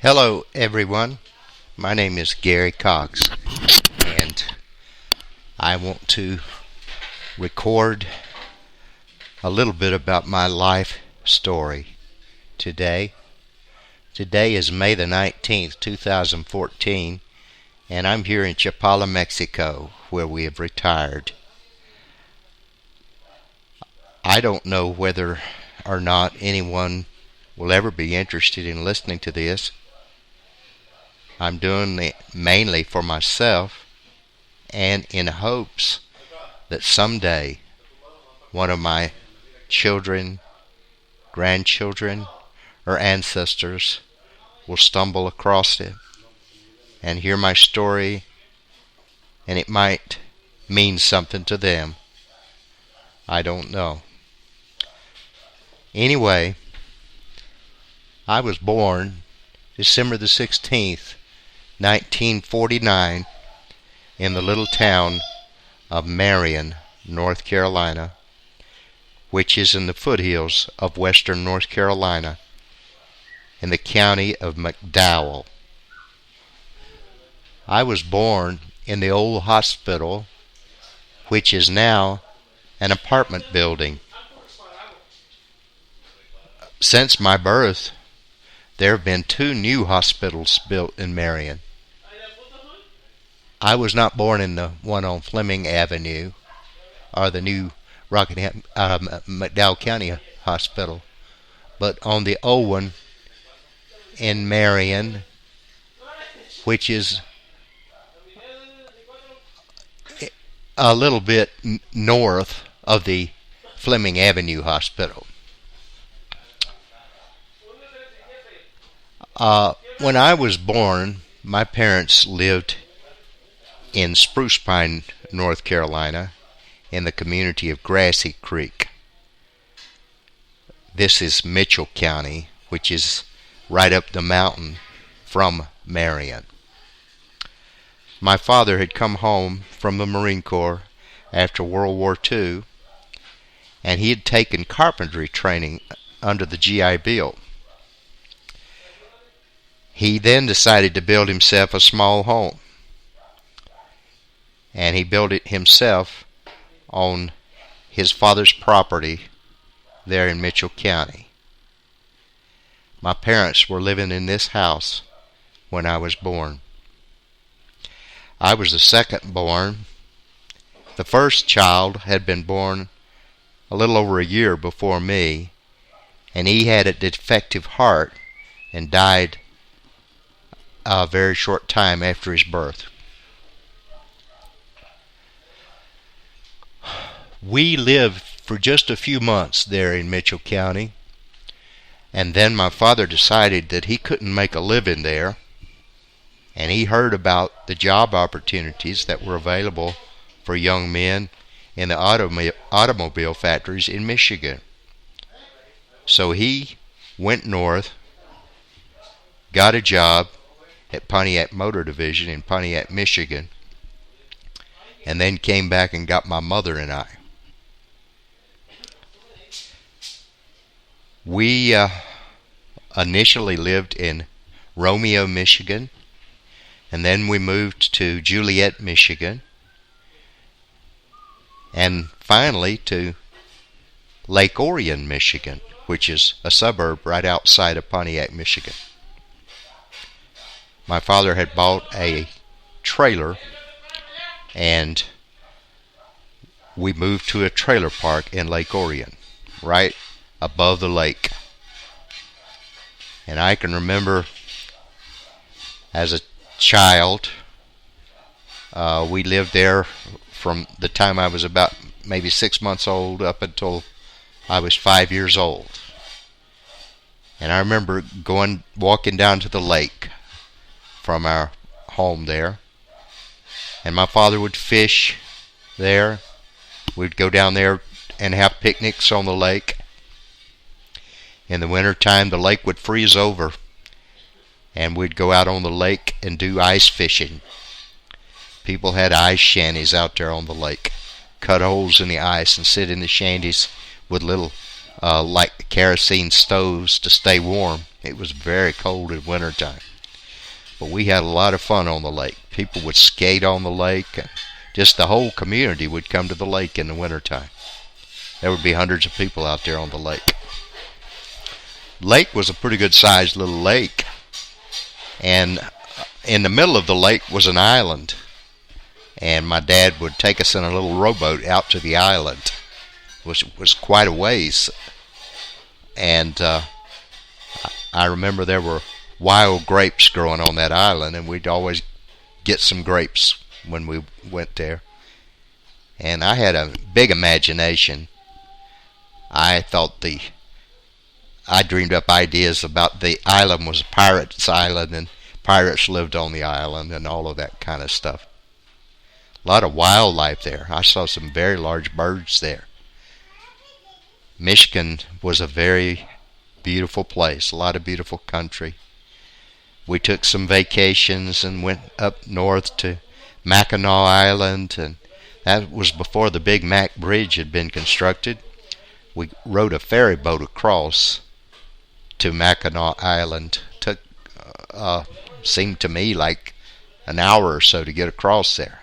Hello, everyone. My name is Gary Cox, and I want to record a little bit about my life story today. Today is May the 19th, 2014, and I'm here in Chapala, Mexico, where we have retired. I don't know whether or not anyone will ever be interested in listening to this. I'm doing it mainly for myself and in hopes that someday one of my children, grandchildren, or ancestors will stumble across it and hear my story, and it might mean something to them. I don't know. Anyway, I was born December the 16th, 1949, in the little town of Marion, North Carolina, which is in the foothills of western North Carolina, in the county of McDowell. I was born in the old hospital, which is now an apartment building. Since my birth, there have been 2 new hospitals built in Marion. I was not born in the one on Fleming Avenue or the new McDowell County Hospital, but on the old one in Marion, which is a little bit north of the Fleming Avenue Hospital. When I was born, my parents lived in Spruce Pine, North Carolina, in the community of Grassy Creek. This is Mitchell County, which is right up the mountain from Marion. My father had come home from the Marine Corps after World War II, and he had taken carpentry training under the GI Bill. He then decided to build himself a small home, and he built it himself on his father's property there in Mitchell County. My parents were living in this house when I was born. I was the second born. The first child had been born a little over a year before me, and he had a defective heart and died a very short time after his birth. We lived for just a few months there in Mitchell County, and then my father decided that he couldn't make a living there, and he heard about the job opportunities that were available for young men in the automobile factories in Michigan. So he went north, got a job at Pontiac Motor Division in Pontiac, Michigan, and then came back and got my mother and I. We initially lived in Romeo, Michigan, and then we moved to Juliet, Michigan, and finally to Lake Orion, Michigan, which is a suburb right outside of Pontiac, Michigan. My father had bought a trailer, and we moved to a trailer park in Lake Orion, right above the lake. And I can remember as a child, we lived there from the time I was about maybe 6 months old up until I was 5 years old. And I remember walking down to the lake from our home there, and my father would fish there. We'd go down there and have picnics on the lake. In the wintertime, the lake would freeze over, and we'd go out on the lake and do ice fishing. People had ice shanties out there on the lake, cut holes in the ice and sit in the shanties with little like kerosene stoves to stay warm. It was very cold in wintertime. But we had a lot of fun on the lake. People would skate on the lake, and just the whole community would come to the lake in the wintertime. There would be hundreds of people out there on the lake. Lake was a pretty good sized little lake, and in the middle of the lake was an island, and my dad would take us in a little rowboat out to the island, which was quite a ways. And I remember there were wild grapes growing on that island, and we'd always get some grapes when we went there. And I had a big imagination. I dreamed up ideas about the island was a pirate's island, and pirates lived on the island, and all of that kind of stuff. A lot of wildlife there. I saw some very large birds there. Michigan was a very beautiful place, a lot of beautiful country. We took some vacations and went up north to Mackinac Island, and that was before the Big Mac Bridge had been constructed. We rode a ferry boat across to Mackinac Island. Took seemed to me like an hour or so to get across there.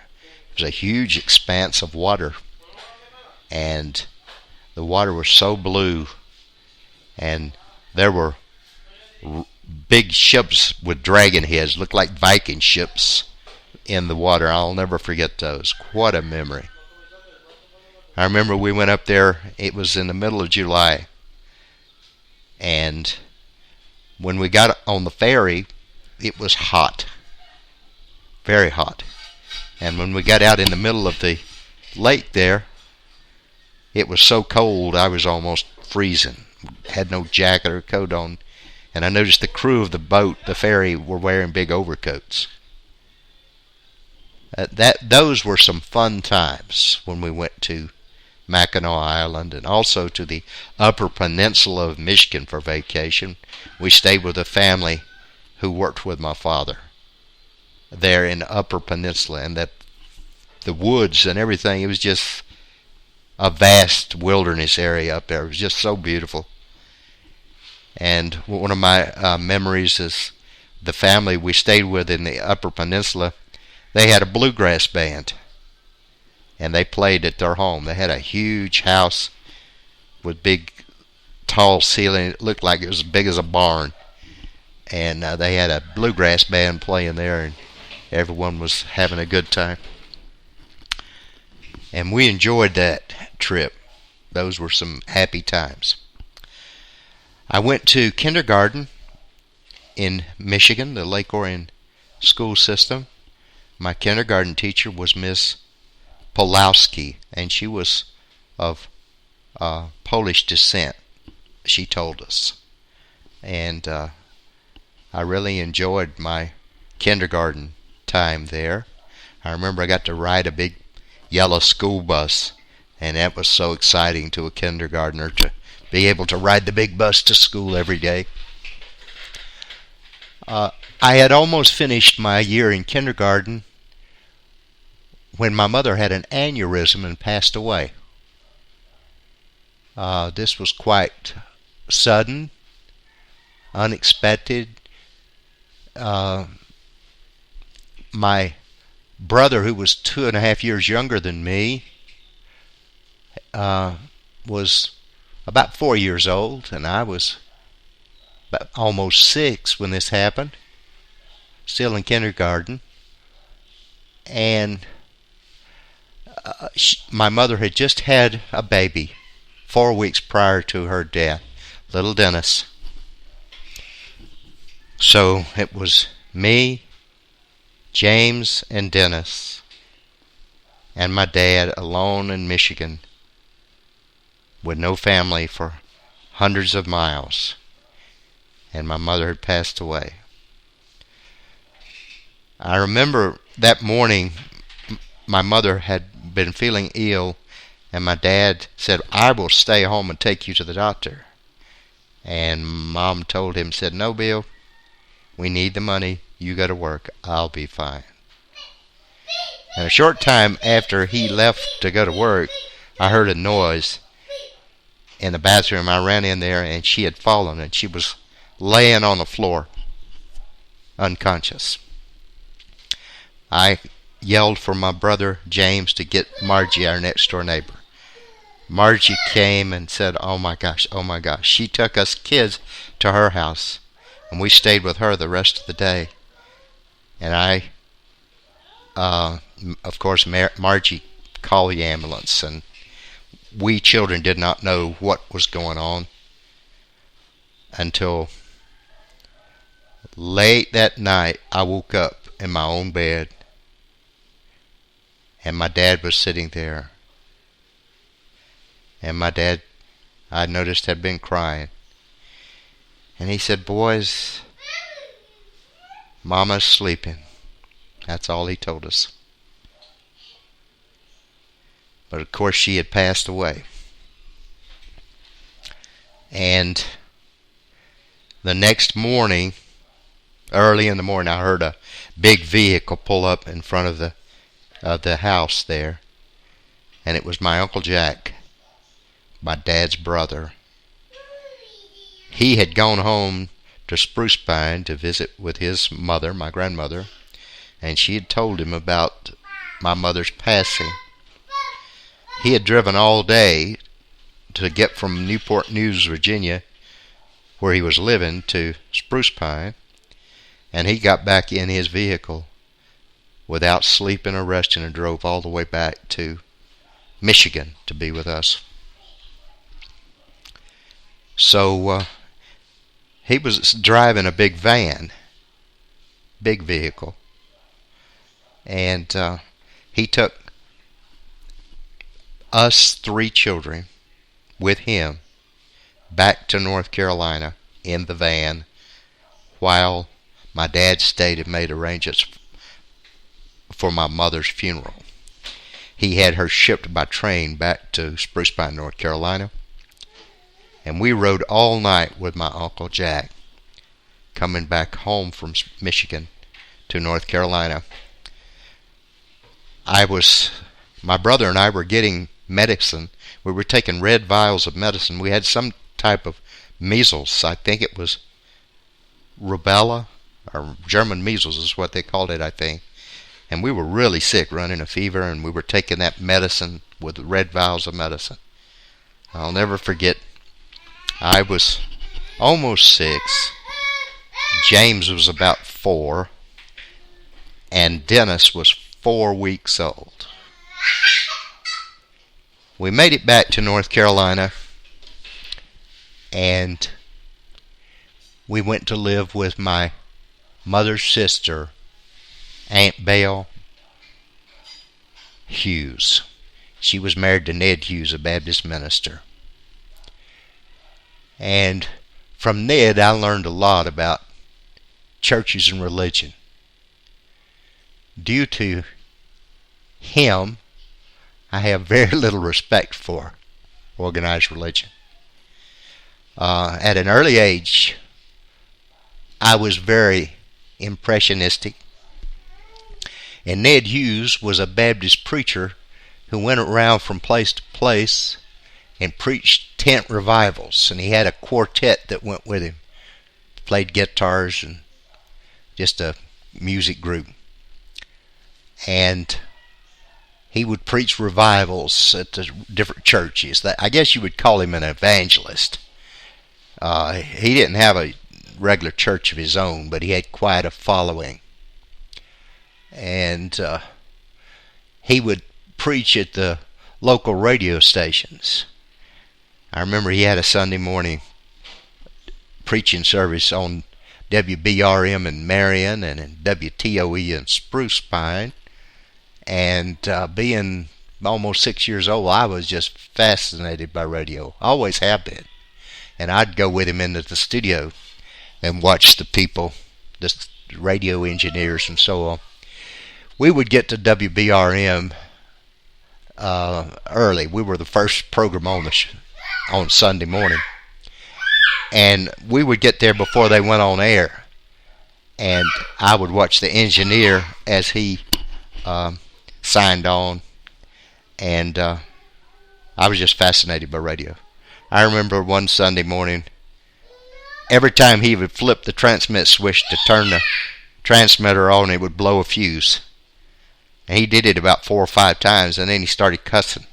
It was a huge expanse of water, and the water was so blue, and there were big ships with dragon heads, looked like Viking ships in the water. I'll never forget those. What a memory. I remember we went up there, it was in the middle of July, and when we got on the ferry, it was hot, very hot. And when we got out in the middle of the lake there, it was so cold I was almost freezing. Had no jacket or coat on, and I noticed the crew of the boat, the ferry, were wearing big overcoats. Those were some fun times when we went to Mackinac Island, and also to the Upper Peninsula of Michigan for vacation. We stayed with a family who worked with my father there in the Upper Peninsula, and that the woods and everything, it was just a vast wilderness area up there. It was just so beautiful. And one of my memories is the family we stayed with in the Upper Peninsula. They had a bluegrass band, and they played at their home. They had a huge house with big, tall ceiling. It looked like it was as big as a barn. And they had a bluegrass band playing there, and everyone was having a good time. And we enjoyed that trip. Those were some happy times. I went to kindergarten in Michigan, the Lake Orion school system. My kindergarten teacher was Miss Pulowski, and she was of Polish descent, she told us. And I really enjoyed my kindergarten time there. I remember I got to ride a big yellow school bus, and that was so exciting to a kindergartner to be able to ride the big bus to school every day. I had almost finished my year in kindergarten when my mother had an aneurysm and passed away. This was quite sudden, unexpected. My brother, who was 2.5 years younger than me, was about 4 years old, and I was about almost 6 when this happened, still in kindergarten. And my mother had just had a baby 4 weeks prior to her death, little Dennis. So it was me, James, and Dennis, and my dad alone in Michigan with no family for hundreds of miles. And my mother had passed away. I remember that morning my mother had been feeling ill, and my dad said, "I will stay home and take you to the doctor." And Mom told him, said, "No, Bill, we need the money. You go to work. I'll be fine." And a short time after he left to go to work, I heard a noise in the bathroom. I ran in there, and she had fallen, and she was laying on the floor, unconscious. I yelled for my brother James to get Margie, our next door neighbor. Margie came and said, oh my gosh, oh my gosh. She took us kids to her house, and we stayed with her the rest of the day. And of course, Margie called the ambulance, and we children did not know what was going on until late that night. I woke up in my own bed, and my dad was sitting there. And my dad, I noticed, had been crying. And he said, boys, Mama's sleeping. That's all he told us. But of course she had passed away. And the next morning, early in the morning, I heard a big vehicle pull up in front of the house there. And it was my Uncle Jack, my dad's brother. He had gone home to Spruce Pine to visit with his mother, my grandmother, and she had told him about my mother's passing. He had driven all day to get from Newport News, Virginia, where he was living, to Spruce Pine, and he got back in his vehicle without sleeping or resting and drove all the way back to Michigan to be with us. So he was driving a big van, big vehicle, and he took us 3 children with him back to North Carolina in the van, while my dad stayed and made arrangements for my mother's funeral. He had her shipped by train back to Spruce Pine, North Carolina, and we rode all night with my Uncle Jack, coming back home from Michigan to North Carolina. My brother and I were getting medicine. We were taking red vials of medicine. We had some type of measles. I think it was rubella, or German measles is what they called it, I think. And we were really sick, running a fever, and we were taking that medicine with red vials of medicine. I'll never forget, I was almost 6. James was about 4. And Dennis was 4 weeks old. We made it back to North Carolina, and we went to live with my mother's sister, Aunt Belle Hughes. She was married to Ned Hughes, a Baptist minister. And from Ned, I learned a lot about churches and religion. Due to him, I have very little respect for organized religion. At an early age, I was very impressionistic. And Ned Hughes was a Baptist preacher who went around from place to place and preached tent revivals. And he had a quartet that went with him, played guitars, and just a music group. And he would preach revivals at the different churches. I guess you would call him an evangelist. He didn't have a regular church of his own, but he had quite a following. And he would preach at the local radio stations. I remember he had a Sunday morning preaching service on WBRM in Marion and in WTOE in Spruce Pine. And being almost 6 years old, I was just fascinated by radio. I always have been. And I'd go with him into the studio and watch the people, the radio engineers and so on. We would get to WBRM early. We were the first program on Sunday morning. And we would get there before they went on air. And I would watch the engineer as he signed on, and I was just fascinated by radio. I remember one Sunday morning, every time he would flip the transmit switch to turn the transmitter on, it would blow a fuse. And he did it about 4 or 5 times, and then he started cussing,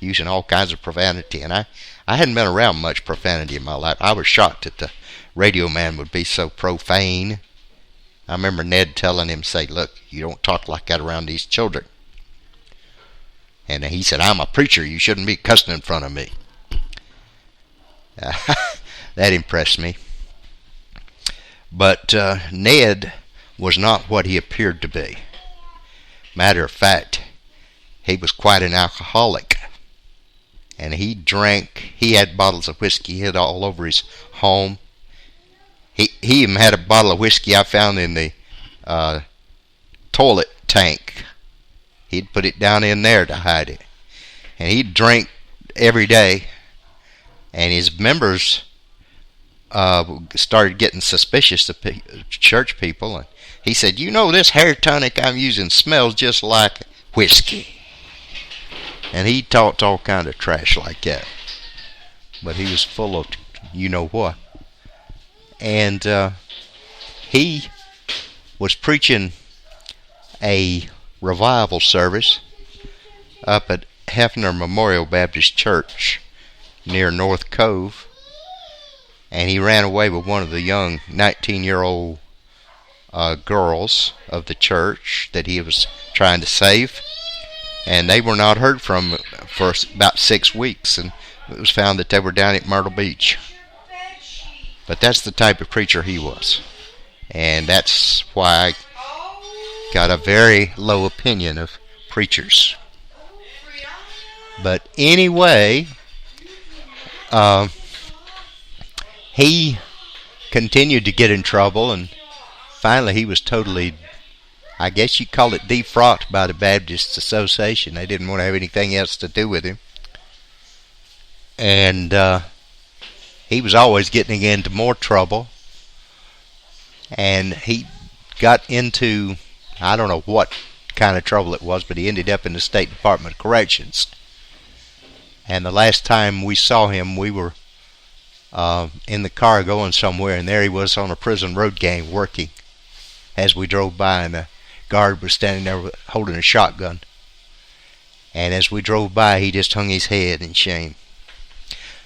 using all kinds of profanity. And I hadn't been around much profanity in my life. I was shocked that the radio man would be so profane. I remember Ned telling him, say, look, you don't talk like that around these children. And he said, I'm a preacher. You shouldn't be cussing in front of me. That impressed me. But Ned was not what he appeared to be. Matter of fact, he was quite an alcoholic. And he drank, he had bottles of whiskey hid all over his home. He even had a bottle of whiskey I found in the toilet tank. He'd put it down in there to hide it. And he'd drink every day. And his members started getting suspicious of church people. And he said, you know, this hair tonic I'm using smells just like whiskey. And he talked all kind of trash like that. But he was full of you know what. And he was preaching a revival service up at Hefner Memorial Baptist Church near North Cove. And he ran away with one of the young 19-year-old girls of the church that he was trying to save. And they were not heard from for about 6 weeks. And it was found that they were down at Myrtle Beach. But that's the type of preacher he was. And that's why I got a very low opinion of preachers. But anyway, he continued to get in trouble, and finally he was totally, I guess you call it, defrocked by the Baptist Association. They didn't want to have anything else to do with him. And he was always getting into more trouble. And he got into, I don't know what kind of trouble it was, but he ended up in the State Department of Corrections. And the last time we saw him, we were in the car going somewhere, and there he was on a prison road gang working as we drove by, and the guard was standing there holding a shotgun. And as we drove by, he just hung his head in shame.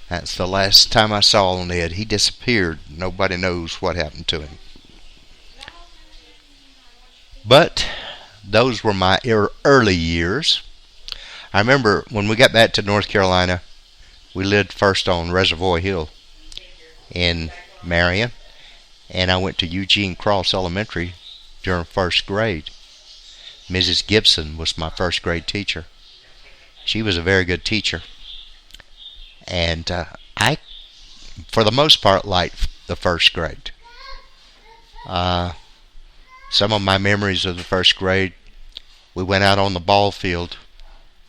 That's the last time I saw Ned. He disappeared. Nobody knows what happened to him. But those were my early years. I remember when we got back to North Carolina, we lived first on Reservoir Hill in Marion, and I went to Eugene Cross Elementary during first grade. Mrs. Gibson was my first grade teacher. She was a very good teacher. And I, for the most part, liked the first grade. Some of my memories of the first grade, we went out on the ball field.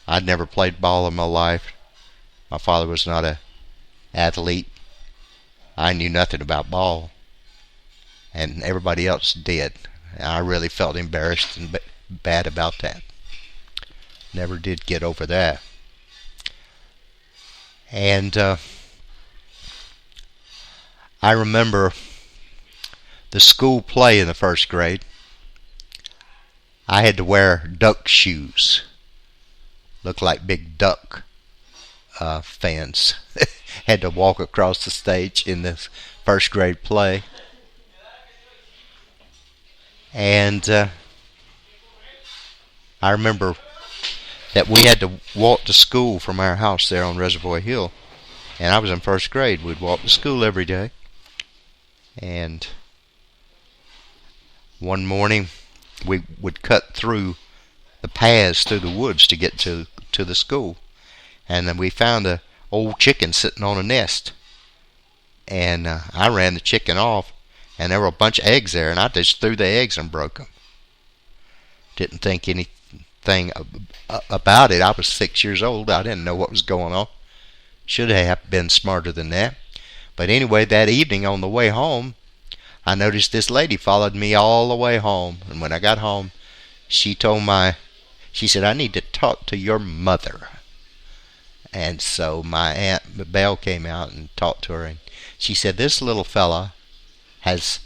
I'd never played ball in my life. My father was not an athlete. I knew nothing about ball. And everybody else did. I really felt embarrassed and bad about that. Never did get over that. And I remember the school play in the first grade. I had to wear duck shoes. Looked like big duck fans. Had to walk across the stage in this first grade play. And I remember that we had to walk to school from our house there on Reservoir Hill. And I was in first grade. We'd walk to school every day. And one morning we would cut through the paths through the woods to get to the school. And then we found a old chicken sitting on a nest. And I ran the chicken off, and there were a bunch of eggs there, and I just threw the eggs and broke them. Didn't think anything about it. I was 6 years old. I didn't know what was going on. Should have been smarter than that. But anyway, that evening on the way home, I noticed this lady followed me all the way home. And when I got home, she said, I need to talk to your mother. And so my Aunt Belle came out and talked to her. And she said, this little fella has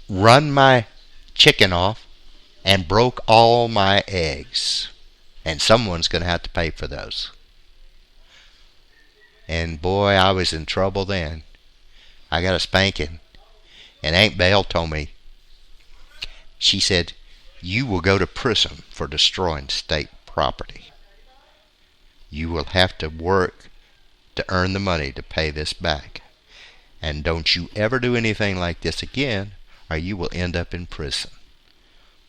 run my chicken off, and broke all my eggs. And someone's going to have to pay for those. And boy, I was in trouble then. I got a spanking. And Aunt Belle told me, she said, you will go to prison for destroying state property. You will have to work to earn the money to pay this back. And don't you ever do anything like this again, or you will end up in prison.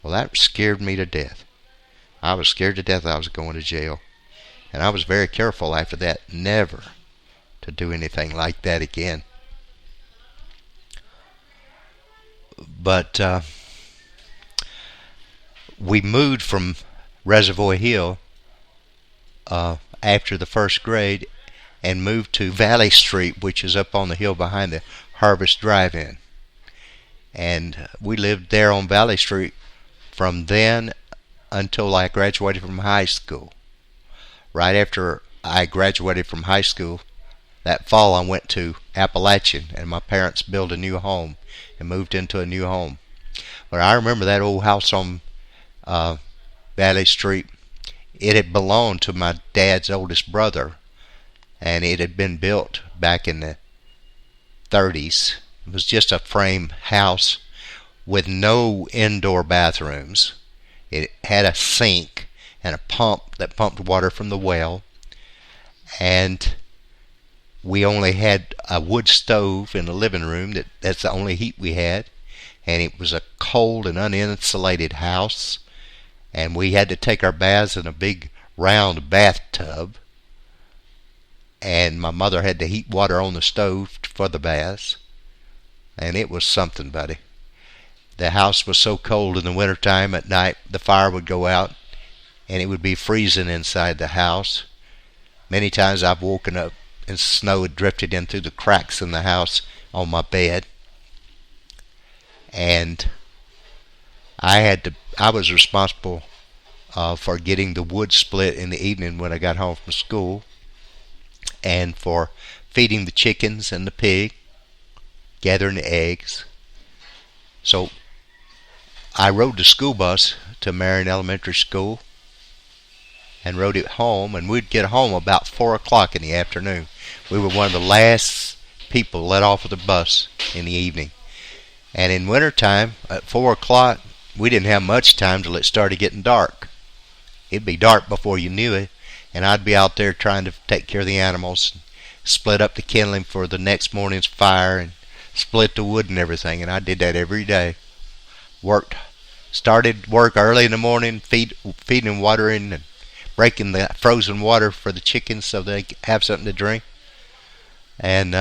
Well, that scared me to death. I was scared to death I was going to jail. And I was very careful after that never to do anything like that again. But we moved from Reservoir Hill after the first grade and moved to Valley Street, which is up on the hill behind the Harvest Drive-In. And we lived there on Valley Street from then until I graduated from high school. Right after I graduated from high school, that fall I went to Appalachian, and my parents built a new home and moved into a new home. But I remember that old house on Valley Street. It had belonged to my dad's oldest brother, and it had been built back in the 30s. It was just a frame house with no indoor bathrooms. It had a sink and a pump that pumped water from the well, and we only had a wood stove in the living room. That's the only heat we had, and it was a cold and uninsulated house, and we had to take our baths in a big round bathtub, and my mother had to heat water on the stove for the baths, and it was something, buddy. The house was so cold in the wintertime. At night the fire would go out and it would be freezing inside the house. Many times I've woken up and snow had drifted in through the cracks in the house on my bed. And I was responsible for getting the wood split in the evening when I got home from school, and for feeding the chickens and the pig, gathering the eggs. So I rode the school bus to Marion Elementary School and rode it home, and we'd get home about 4 o'clock in the afternoon. We were one of the last people let off of the bus in the evening. And in wintertime, at 4 o'clock, we didn't have much time till it started getting dark. It'd be dark before you knew it, and I'd be out there trying to take care of the animals, split up the kindling for the next morning's fire, and split the wood and everything, and I did that every day. Started work early in the morning, feeding and watering and breaking the frozen water for the chickens so they have something to drink. And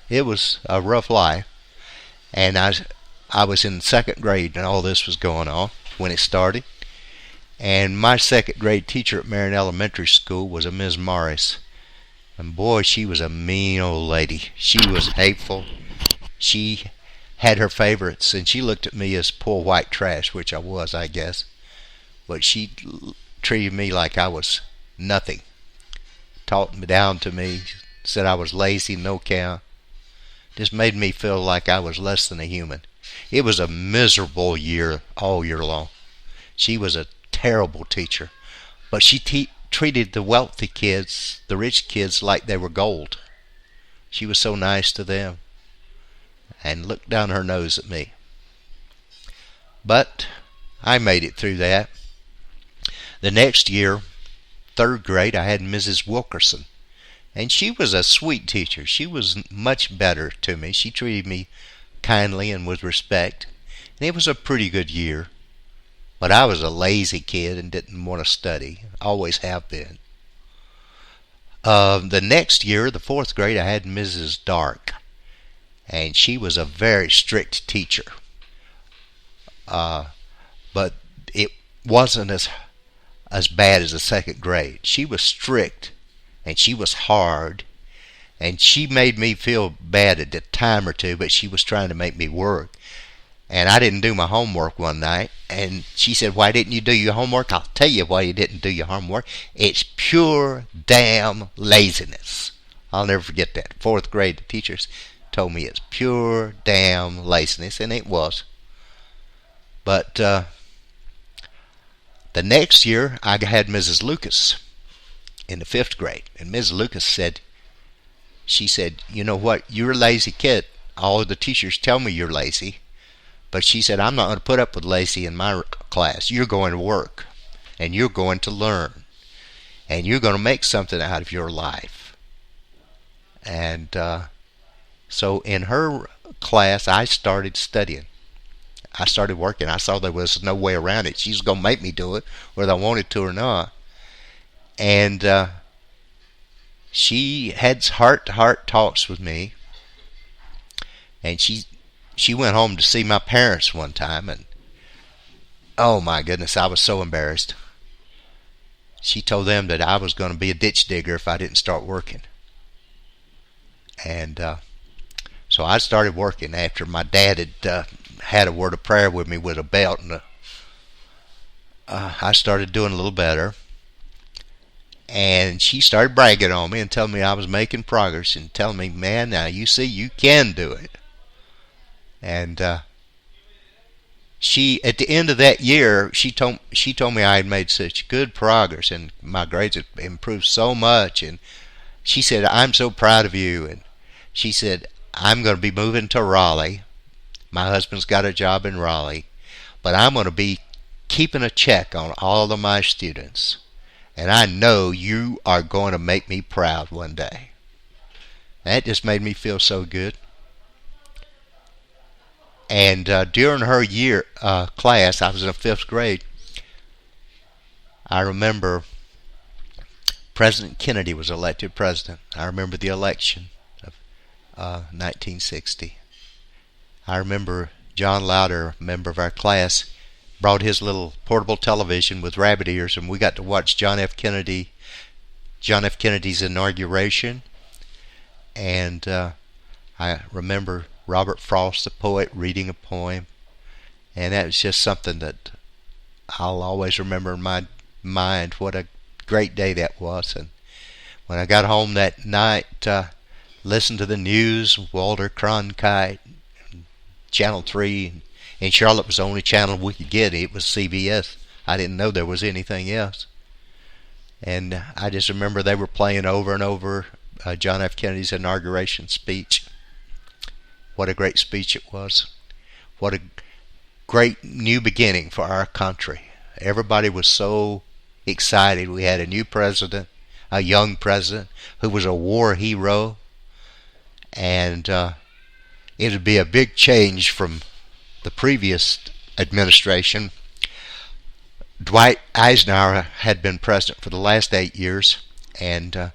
it was a rough life. And I was in second grade and all this was going on when it started. And my second grade teacher at Marion Elementary School was a Ms. Morris. And boy, she was a mean old lady. She was hateful. She had her favorites, and she looked at me as poor white trash, which I was, I guess. But she treated me like I was nothing. Talked me down to me, said I was lazy, no count. Just made me feel like I was less than a human. It was a miserable year, all year long. She was a terrible teacher. But she treated the wealthy kids, the rich kids, like they were gold. She was so nice to them, and looked down her nose at me. But I made it through that. The next year, third grade, I had Mrs. Wilkerson, and she was a sweet teacher. She was much better to me. She treated me kindly and with respect, and it was a pretty good year. But I was a lazy kid and didn't want to study. Always have been. The next year, the fourth grade, I had Mrs. Dark, and she was a very strict teacher. But it wasn't as bad as the second grade. She was strict, and she was hard, and she made me feel bad at a time or two, but she was trying to make me work. And I didn't do my homework one night, and she said, "Why didn't you do your homework?" I'll tell you why you didn't do your homework. It's pure damn laziness. I'll never forget that. Fourth grade, the teachers told me it's pure damn laziness, and it was. But The next year, I had Mrs. Lucas in the 5th grade. And Mrs. Lucas she said, you know what, you're a lazy kid. All the teachers tell me you're lazy. But she said, I'm not going to put up with lazy in my class. You're going to work. And you're going to learn. And you're going to make something out of your life. And so in her class, I started studying. I started working. I saw there was no way around it. She was going to make me do it, whether I wanted to or not. And she had heart-to-heart talks with me. And she went home to see my parents one time. And oh my goodness, I was so embarrassed. She told them that I was going to be a ditch digger if I didn't start working. And so I started working after my dad had a word of prayer with me with a belt. And I started doing a little better. And she started bragging on me and telling me I was making progress and telling me, man, now you see, you can do it. And she, at the end of that year, she told me I had made such good progress and my grades had improved so much. And she said, I'm so proud of you. And she said, I'm going to be moving to Raleigh. My husband's got a job in Raleigh. But I'm going to be keeping a check on all of my students. And I know you are going to make me proud one day. That just made me feel so good. And during her year class, I was in the 5th grade. I remember President Kennedy was elected president. I remember the election of 1960. I remember John Louder, a member of our class, brought his little portable television with rabbit ears, and we got to watch John F. Kennedy's inauguration. And I remember Robert Frost, the poet, reading a poem. And that was just something that I'll always remember in my mind. What a great day that was. And when I got home that night, listened to the news, Walter Cronkite, Channel 3. In Charlotte was the only channel we could get. It was CBS. I didn't know there was anything else. And I just remember they were playing over and over John F. Kennedy's inauguration speech. What a great speech it was. What a great new beginning for our country. Everybody was so excited. We had a new president, a young president, who was a war hero. And it would be a big change from the previous administration. Dwight Eisenhower had been president for the last 8 years. And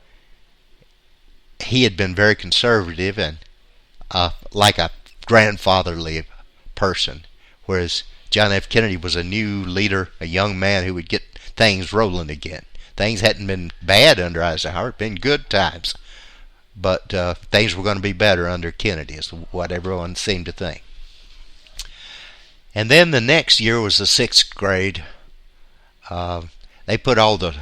he had been very conservative and like a grandfatherly person, whereas John F. Kennedy was a new leader, a young man who would get things rolling again. Things hadn't been bad under Eisenhower, it'd been good times, but things were going to be better under Kennedy, is what everyone seemed to think. And then the next year was the 6th grade. They put all the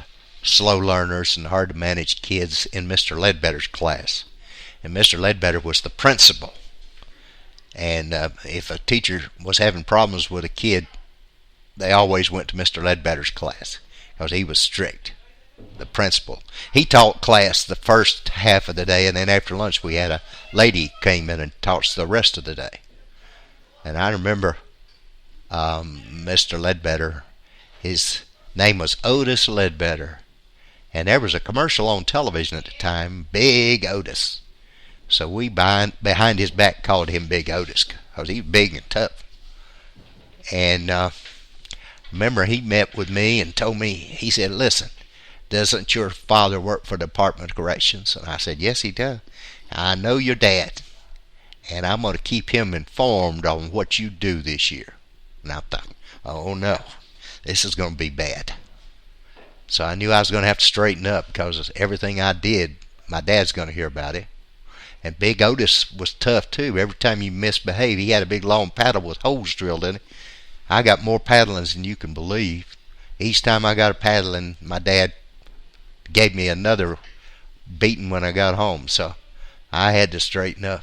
slow learners and hard to manage kids in Mr. Ledbetter's class. And Mr. Ledbetter was the principal. And if a teacher was having problems with a kid, they always went to Mr. Ledbetter's class because he was strict, the principal. He taught class the first half of the day, and then after lunch we had a lady came in and taught the rest of the day. And I remember Mr. Ledbetter, his name was Otis Ledbetter. And there was a commercial on television at the time, Big Otis. So we behind his back called him Big Otis because he was big and tough. And remember, he met with me and told me, he said, listen, doesn't your father work for the Department of Corrections? And I said, yes, he does. I know your dad, and I'm going to keep him informed on what you do this year. And I thought, oh no, this is going to be bad. So I knew I was going to have to straighten up because everything I did, my dad's going to hear about it. And Big Otis was tough too. Every time you misbehaved, he had a big long paddle with holes drilled in it. I got more paddlings than you can believe. Each time I got a paddling, my dad gave me another beating when I got home. So I had to straighten up.